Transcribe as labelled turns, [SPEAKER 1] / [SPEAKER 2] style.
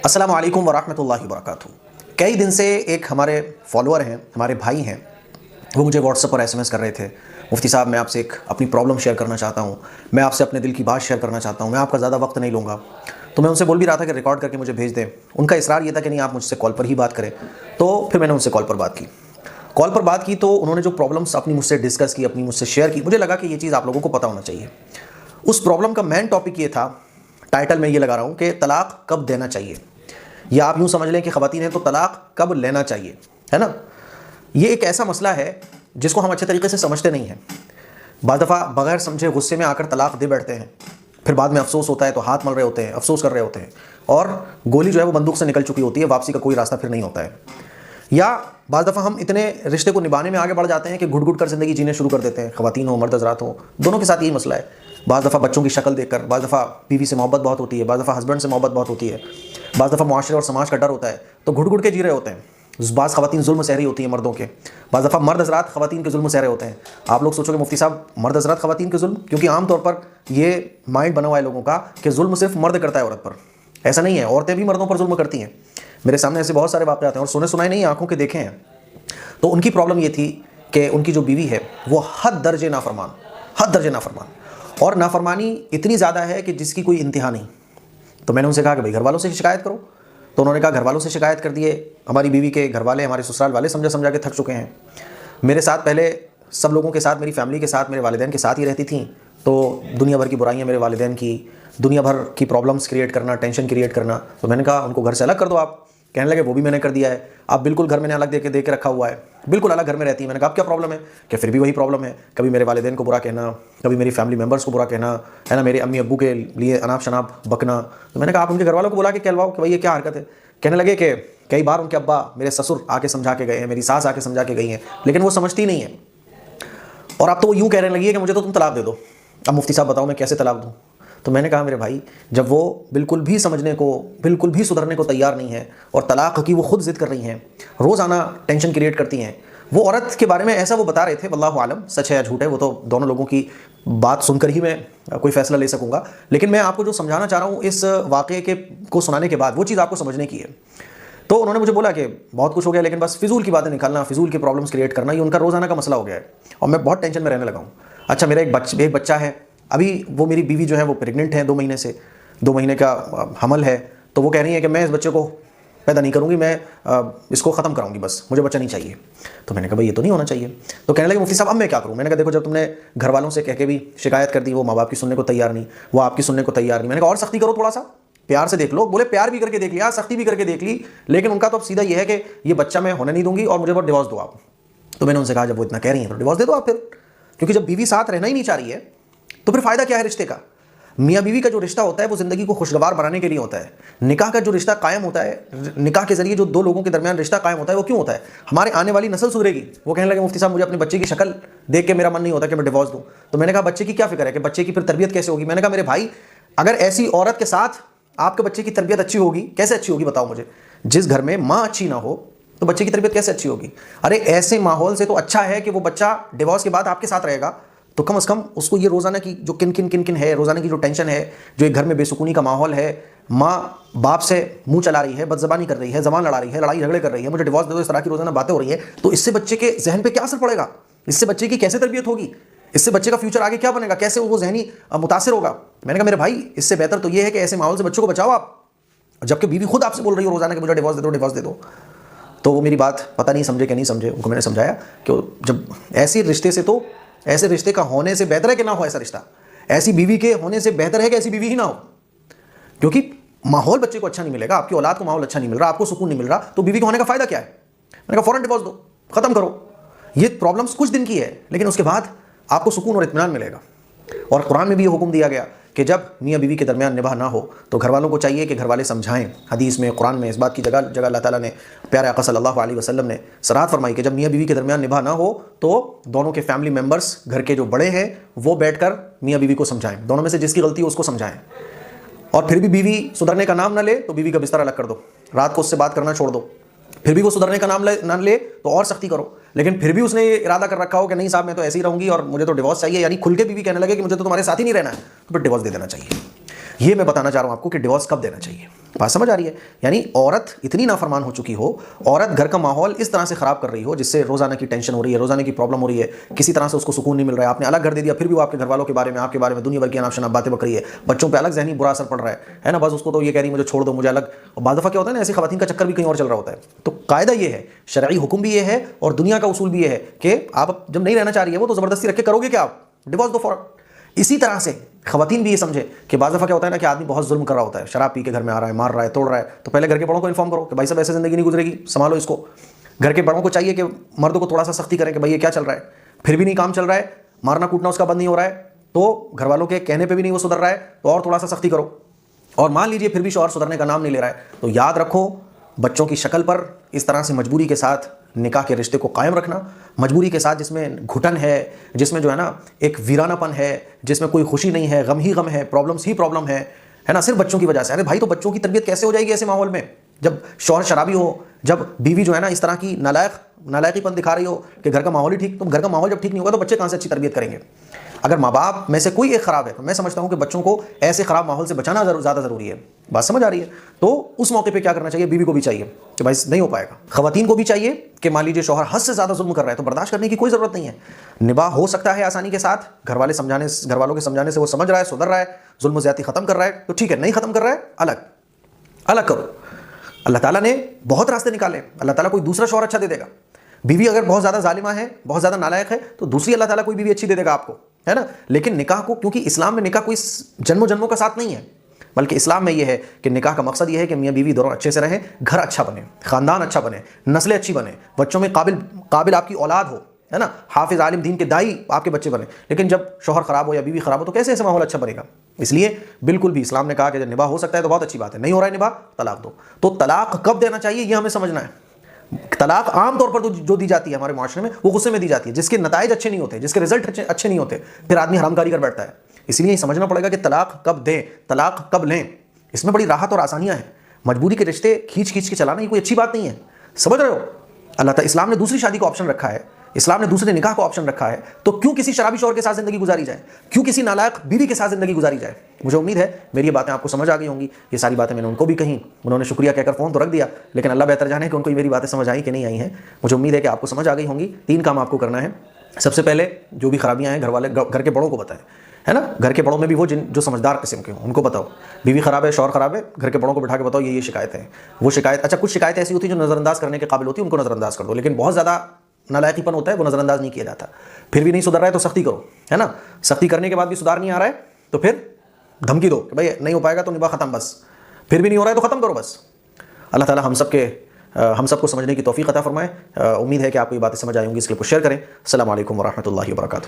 [SPEAKER 1] अस्सलामु अलैकुम वरहमतुल्लाहि वबरकातुहू। कई दिन से एक हमारे फॉलोअर हैं, हमारे भाई हैं, वो मुझे व्हाट्सएप पर एसएमएस कर रहे थे, मुफ्ती साहब मैं आपसे एक अपनी प्रॉब्लम शेयर करना चाहता हूँ, मैं आपसे अपने दिल की बात शेयर करना चाहता हूँ, मैं आपका ज़्यादा वक्त नहीं लूँगा। तो मैं उनसे बोल भी रहा था कि रिकॉर्ड करके मुझे भेज दें। उनका इसरार ये था कि नहीं आप मुझसे कॉल पर ही बात करें। तो फिर मैंने उनसे कॉल पर बात की तो उन्होंने जो प्रॉब्लम्स अपनी मुझसे डिस्कस की, अपनी मुझसे शेयर की, मुझे लगा कि ये चीज़ आप लोगों को पता होना चाहिए। उस प्रॉब्लम का मेन टॉपिक ये था, टाइटल में ये लगा रहा हूँ कि तलाक कब देना चाहिए, या आप यूँ समझ लें कि ख़वातीन हैं तो तलाक कब लेना चाहिए, है ना। ये एक ऐसा मसला है जिसको हम अच्छे तरीके से समझते नहीं हैं। बाद दफ़ा बगैर समझे गुस्से में आकर तलाक दे बैठते हैं, फिर बाद में अफसोस होता है तो हाथ मल रहे होते हैं, अफसोस कर रहे होते हैं, और गोली जो है वो बंदूक से निकल चुकी होती है, वापसी का कोई रास्ता फिर नहीं होता है। या बाद दफ़ा हम इतने रिश्ते को निभाने में आगे बढ़ जाते हैं कि घुट घुट कर ज़िंदगी जीने शुरू कर देते हैं। ख़वातीन हो, मर्द हज़रात हो, दोनों के साथ यही मसला है। बाद दफ़ा बच्चों की शक्ल देखकर, बाद दफ़ा बीवी से मोहब्बत बहुत होती है, बाद दफ़ा हस्बैंड से मोहब्बत बहुत होती है, बाद दफ़ा मुआशरे और समाज का डर होता है तो घुट घुट के जी रहे होते हैं। बाज़ ख़वातीन जुल्म सह रही होती हैं मर्दों के, बाद दफ़ा मर्द हज़रात ख़वातीन के जुल्म सह रहे होते हैं। आप लोग सोचोगे मुफ्ती साहब मर्द हज़रात ख़वातीन के जुल्म, क्योंकि आमतौर पर ये माइंड बना हुआ है लोगों का कि जुल्म सिर्फ मर्द करता है औरत पर। ऐसा नहीं है, औरतें भी मर्दों पर जुल्म करती हैं। मेरे सामने ऐसे बहुत सारे वाक़यात हैं और सुने सुनाए नहीं, आंखों के देखे हैं। तो उनकी प्रॉब्लम ये थी कि उनकी जो बीवी है वो हद दर्जे नाफरमान, और नाफरमानी इतनी ज़्यादा है कि जिसकी कोई इंतहा नहीं। तो मैंने उनसे कहा कि भाई घर वालों से शिकायत करो। तो उन्होंने कहा घर वालों से शिकायत कर दिए। हमारी बीवी के घर वाले, हमारे ससुराल वाले समझा समझा के थक चुके हैं। मेरे साथ पहले सब लोगों के साथ, मेरी फैमिली के साथ, मेरे वालिदैन के साथ ही रहती थी, तो दुनिया भर की बुराइयाँ मेरे वालिदैन की, दुनिया भर की प्रॉब्लम्स क्रिएट करना, टेंशन क्रिएट करना। तो मैंने कहा उनको घर से अलग कर दो आप। कहने लगे वो भी मैंने कर दिया है, अब बिल्कुल घर मैंने अलग दे के रखा हुआ है, बिल्कुल अलग घर में रहती है। मैंने कहा अब क्या प्रॉब्लम है, कि फिर भी वही प्रॉब्लम है, कभी मेरे वालिदैन को बुरा कहना, कभी मेरी फैमिली मेम्बर्स को बुरा कहना, है ना, मेरे अम्मी अब्बू के लिए अनाप शनाप बकना। तो मैंने कहा आप उनके घर वालों को बुला के कहलवाओ कि भाई ये क्या हरकत है। कहने लगे कि कई बार उनके अब्बा, मेरे ससुर आके समझा के गए हैं, मेरी सास आके समझा के गई हैं, लेकिन वो समझती नहीं है। और अब तो वो यूँ कहने लगी है कि मुझे तो तुम तलाक दे दो। अब मुफ्ती साहब बताओ मैं कैसे तलाक दूँ। तो मैंने कहा मेरे भाई, जब वो बिल्कुल भी समझने को, बिल्कुल भी सुधरने को तैयार नहीं है और तलाक की वो खुद ज़िद कर रही हैं, रोज़ाना टेंशन क्रिएट करती हैं। वो औरत के बारे में ऐसा वो बता रहे थे, वल्लाहु आलम सच है या झूठ है, वो तो दोनों लोगों की बात सुनकर ही मैं कोई फ़ैसला ले सकूँगा। लेकिन मैं आपको जो समझाना चाह रहा हूँ इस वाक़े के को सुनाने के बाद, वो चीज़ आपको समझने की है। तो उन्होंने मुझे बोला कि बहुत कुछ हो गया, लेकिन बस फिजूल की बातें निकालना, फिजूल की प्रॉब्लम्स क्रिएट करना, ये उनका रोज़ाना का मसला हो गया है और मैं बहुत टेंशन में रहने लगा हूँ। अच्छा, मेरा एक बच्चा है, अभी वो मेरी बीवी जो है वो प्रेग्नेंट है, 2 महीने से, 2 महीने का हमल है। तो वो कह रही है कि मैं इस बच्चे को पैदा नहीं करूँगी, मैं इसको ख़त्म कराऊंगी, बस मुझे बच्चा नहीं चाहिए। तो मैंने कहा भाई ये तो नहीं होना चाहिए। तो कहने लगे मुफ्ती साहब अब मैं क्या करूँ। मैंने कहा देखो, जब तुमने घर वालों से कह के भी शिकायत कर दी, वो माँ बाप की सुनने को तैयार नहीं, वो आपकी सुनने को तैयार नहीं। मैंने कहा और सख्ती करो, थोड़ा सा प्यार से देख लो। बोले प्यार भी करके देख लिया, सख्ती भी करके देख ली, लेकिन उनका तो अब सीधा ये है कि ये बच्चा मैं होने नहीं दूंगी और मुझे डिवोर्स दो आप। तो मैंने उनसे कहा जब वो इतना कह रही हैं तो डिवोर्स दे दो आप फिर, क्योंकि जब बीवी साथ रहना ही नहीं चाह रही है तो फिर फ़ायदा क्या है रिश्ते का। मियाँ बीवी का जो रिश्ता होता है वो ज़िंदगी को खुशगवार बनाने के लिए होता है। निकाह का जो रिश्ता कायम होता है, निकाह के ज़रिए जो 2 लोगों के दरमियान रिश्ता कायम होता है, वो क्यों होता है, हमारे आने वाली नस्ल सुधरेगी। वो कहने लगे मुफ्ती साहब मुझे अपने बच्चे की शक्ल देख के मेरा मन नहीं होता कि मैं डिवोर्स दूँ। तो मैंने कहा बच्चे की क्या फिक्र है कि बच्चे की फिर तरबियत कैसे होगी। मैंने कहा मेरे भाई, अगर ऐसी औरत के साथ आपके बच्चे की तरबियत अच्छी होगी, कैसे अच्छी होगी बताओ मुझे। जिस घर में माँ अच्छी ना हो तो बच्चे की तरबियत कैसे अच्छी होगी। अरे ऐसे माहौल से तो अच्छा है कि वो बच्चा डिवोर्स के बाद आपके साथ रहेगा, तो कम से कम उसको ये रोज़ाना की जो किन किन है, रोज़ाना की जो टेंशन है, जो एक घर में बेसुकूनी का माहौल है, माँ बाप से मुंह चला रही है, बदज़बानी कर रही है, ज़बान लड़ा रही है, लड़ाई झगड़े कर रही है, मुझे डिवोर्स दे दो, इस तरह की रोज़ाना बातें हो रही है, तो इससे बच्चे के जहन पे क्या असर पड़ेगा, इससे बच्चे की कैसे तरबियत होगी, इससे बच्चे का फ्यूचर आगे क्या बनेगा, कैसे वो जहनी मुतासिर होगा। मैंने कहा मेरे भाई, इससे बेहतर तो ये है कि ऐसे माहौल से बच्चों को बचाओ आप, जबकि बीवी खुद आपसे बोल रही हो रोज़ाना कि मुझे डिवोर्स दे दो, डिवोर्स दे दो। तो वो मेरी बात पता नहीं समझे कि नहीं समझे, उनको मैंने समझाया कि जब ऐसे रिश्ते से, तो ऐसे रिश्ते का होने से बेहतर है कि ना हो ऐसा रिश्ता, ऐसी बीवी के होने से बेहतर है कि ऐसी बीवी ही ना हो, क्योंकि माहौल बच्चे को अच्छा नहीं मिलेगा, आपकी औलाद को माहौल अच्छा नहीं मिल रहा, आपको सुकून नहीं मिल रहा, तो बीवी के होने का फ़ायदा क्या है। मैंने कहा फ़ौरन डिवोर्स दो, ख़त्म करो। ये प्रॉब्लम्स कुछ दिन की है, लेकिन उसके बाद आपको सुकून और इत्मीनान मिलेगा। और कुरान में भी ये हुक्म दिया गया कि जब मियाँ बीवी के दरमियान निभाह ना हो तो घर वालों को चाहिए कि घर वाले समझाएं। हदीस में, कुरान में इस बात की जगह जगह अल्लाह ताला ने, प्यारे आका सल्लल्लाहु अलैहि वसल्लम ने सराहत फरमाई कि जब मियाँ बीवी के दरमियान निभाह ना हो तो दोनों के फैमिली मेम्बर्स, घर के जो बड़े हैं, वो बैठकर मियाँ बीवी को समझाएं, दोनों में से जिसकी गलती हो उसको समझाएं। और फिर भी बीवी सुधरने का नाम ना ले तो बीवी का बिस्तर अलग कर दो, रात को उससे बात करना छोड़ दो। फिर भी वो सुधरने का नाम ना ले तो और सख्ती करो। लेकिन फिर भी उसने ये इरादा कर रखा हो कि नहीं साहब मैं तो ऐसे ही रहूंगी और मुझे तो डिवोर्स चाहिए, यानी खुल के बीवी कहने लगे कि मुझे तो तुम्हारे साथ ही नहीं रहना है, तो फिर डिवोर्स दे देना चाहिए। ये मैं बताना चाह रहा हूँ आपको कि डिवोर्स कब देना चाहिए। बात समझ आ रही है? यानी औरत इतनी नाफरमान हो चुकी हो, औरत घर का माहौल इस तरह से ख़राब कर रही हो जिससे रोज़ाना की टेंशन हो रही है, रोज़ाना की प्रॉब्लम हो रही है, किसी तरह से उसको सुकून नहीं मिल रहा है। आपने अलग घर दे दिया, फिर भी वो आपके घर वालों के बारे में, आपके बारे में दुनिया भर की अनाप शनाप बातें बक रही है, बच्चों पर अलग जहनी बुरा असर पड़ रहा है ना। बस उसको तो ये कह रही मुझे छोड़ दो, मुझे अलग। और बाद दफ़ा क्या होता है ना, ऐसी खवातीन का चक्कर भी कहीं और चल रहा होता है। तो कायदा ये है, शरई हुक्म भी ये है और दुनिया का उसूल भी ये है कि आप जब नहीं रहना चाह रही है वो, तो ज़बरदस्ती रख के करोगे क्या आप? डिवोर्स दो फौरन। इसी तरह से खवातीन भी ये समझे कि बाज़ दफ़ा क्या होता है ना कि आदमी बहुत जुल्म कर रहा होता है, शराब पी के घर में आ रहा है, मार रहा है, तोड़ रहा है, तो पहले घर के बड़ों को इन्फॉर्म करो कि भाई साहब ऐसे ज़िंदगी नहीं गुजरेगी, संभालो इसको। घर के बड़ों को चाहिए कि मर्दों को थोड़ा सा सख्ती करें कि भाई ये क्या चल रहा है, फिर भी नहीं काम चल रहा है, मारना कूटना उसका बंद नहीं हो रहा है, तो घर वालों के कहने पर भी नहीं वो सुधर रहा है, तो और थोड़ा सा सख्ती करो। और मान लीजिए फिर भी शौहर सुधरने का नाम नहीं ले रहा है, तो याद रखो बच्चों की शक्ल पर इस तरह से मजबूरी के साथ निकाह के रिश्ते को कायम रखना, मजबूरी के साथ जिसमें घुटन है, जिसमें जो है ना एक वीरानापन है, जिसमें कोई खुशी नहीं है, गम ही गम है, प्रॉब्लम्स ही प्रॉब्लम है ना, सिर्फ बच्चों की वजह से। अरे भाई, तो बच्चों की तरबियत कैसे हो जाएगी ऐसे माहौल में, जब शौहर शराबी हो, जब बीवी जो है ना इस तरह की नालायकीपन दिखा रही हो कि घर का माहौल ही ठीक, तो घर का माहौल जब ठीक नहीं होगा तो बच्चे कहाँ से अच्छी तरबियत करेंगे? अगर माँ बाप में से कोई एक ख़राब है तो मैं समझता हूँ कि बच्चों को ऐसे ख़राब माहौल से बचाना ज़्यादा ज़रूरी है। बात समझ आ रही है? तो उस मौके पे क्या करना चाहिए? बीवी को भी चाहिए कि भाई नहीं हो पाएगा, ख़वातीन को भी चाहिए कि मान लीजिए शौहर हद से ज़्यादा जुल्म कर रहा है तो बर्दाश्त करने की कोई ज़रूरत नहीं है। निबाह हो सकता है आसानी के साथ, घर वालों के समझाने से वो समझ रहा है, सुधर रहा है, जुल्म ज़्यादती ख़त्म कर रहा है तो ठीक है, नहीं ख़त्म कर रहा है अलग करो। अल्लाह ताला ने बहुत रास्ते निकाले, अल्लाह ताला कोई दूसरा शौहर अच्छा दे देगा। बीवी अगर बहुत ज़्यादा जालिमा है, बहुत ज़्यादा नालायक है, तो दूसरी अल्लाह ताला कोई बीवी अच्छी दे देगा आपको, है ना। लेकिन निकाह को, क्योंकि इस्लाम में निकाह कोई जन्मों जन्मों का साथ नहीं है, बल्कि इस्लाम में यह है कि निकाह का मकसद यह है कि मियाँ बीवी दोनों अच्छे से रहें, घर अच्छा बने, ख़ानदान अच्छा बने, नस्लें अच्छी बने, बच्चों में काबिल आपकी औलाद हो, है ना, हाफिज़ आलिम दीन के दाई आपके बच्चे बने। लेकिन जब शौहर ख़राब हो या बीवी ख़राब हो तो कैसे ऐसे माहौल अच्छा बनेगा? इसलिए बिल्कुल भी इस्लाम ने कहा कि जब निबाह हो सकता है तो बहुत अच्छी बात है, नहीं हो रहा है निबाह, तलाक दो। तो तलाक कब देना चाहिए ये हमें समझना है। तलाक आम तौर पर जो दी जाती है हमारे माशरे में, वो गुस्से में दी जाती है, जिसके नताइज अच्छे नहीं होते, जिसके रिजल्ट अच्छे नहीं होते, फिर आदमी हरामकारी कर बैठता है। इसलिए समझना पड़ेगा कि तलाक कब दें, तलाक कब लें, इसमें बड़ी राहत और आसानियां हैं। मजबूरी के रिश्ते खींच के चलाना ये कोई अच्छी बात नहीं है, समझ रहे हो? अल्लाह ताला, इस्लाम ने दूसरी शादी को ऑप्शन रखा है, इस्लाम ने दूसरे निकाह को ऑप्शन रखा है, तो क्यों किसी शराबी शौहर के साथ जिंदगी गुजारी जाए, क्यों किसी नालायक बीवी के साथ जिंदगी गुजारी जाए? मुझे उम्मीद है मेरी ये बातें आपको समझ आ गई होंगी। ये सारी बातें मैंने उनको भी कही, उन्होंने शुक्रिया कहकर फ़ोन तो रख दिया, लेकिन अल्लाह बेहतर जाने कि उनको मेरी बातें समझ आई कि नहीं आई हैं। मुझे उम्मीद है कि आपको समझ आ गई होंगी। 3 काम आपको करना है। सबसे पहले जो भी खराबियाँ हैं घर के बड़ों को बताएं, है ना। घर के बड़ों में भी वो जो समझदार किस्म के हों उनको बताओ, बीवी ख़राब है, शौहर ख़राब है, घर के बड़ों को बिठा के बताओ ये शिकायत है, वो शिकायत। अच्छा, कुछ शिकायतें ऐसी होती हैं जो नज़रअंदाज करने के काबिल होती है, उनको नज़रअंदाज कर दो, लेकिन बहुत ज़्यादा नालायकीपन होता है वो नज़रअंदाज नहीं किया जाता। फिर भी नहीं सुधर रहा है तो सख्ती करो, है ना। सख्ती करने के बाद भी सुधार नहीं आ रहा है तो फिर धमकी दो कि भाई नहीं हो पाएगा तो निबाह ख़त्म, बस। फिर भी नहीं हो रहा है तो ख़त्म करो, बस। अल्लाह ताला हम सबको समझने की तौफीक अता फरमाए। उम्मीद है कि आपको ये बातें समझ आई होंगी। इसके लिए शेयर करें। अस्सलामु अलैकुम व रहमतुल्लाहि व बरकातुहू।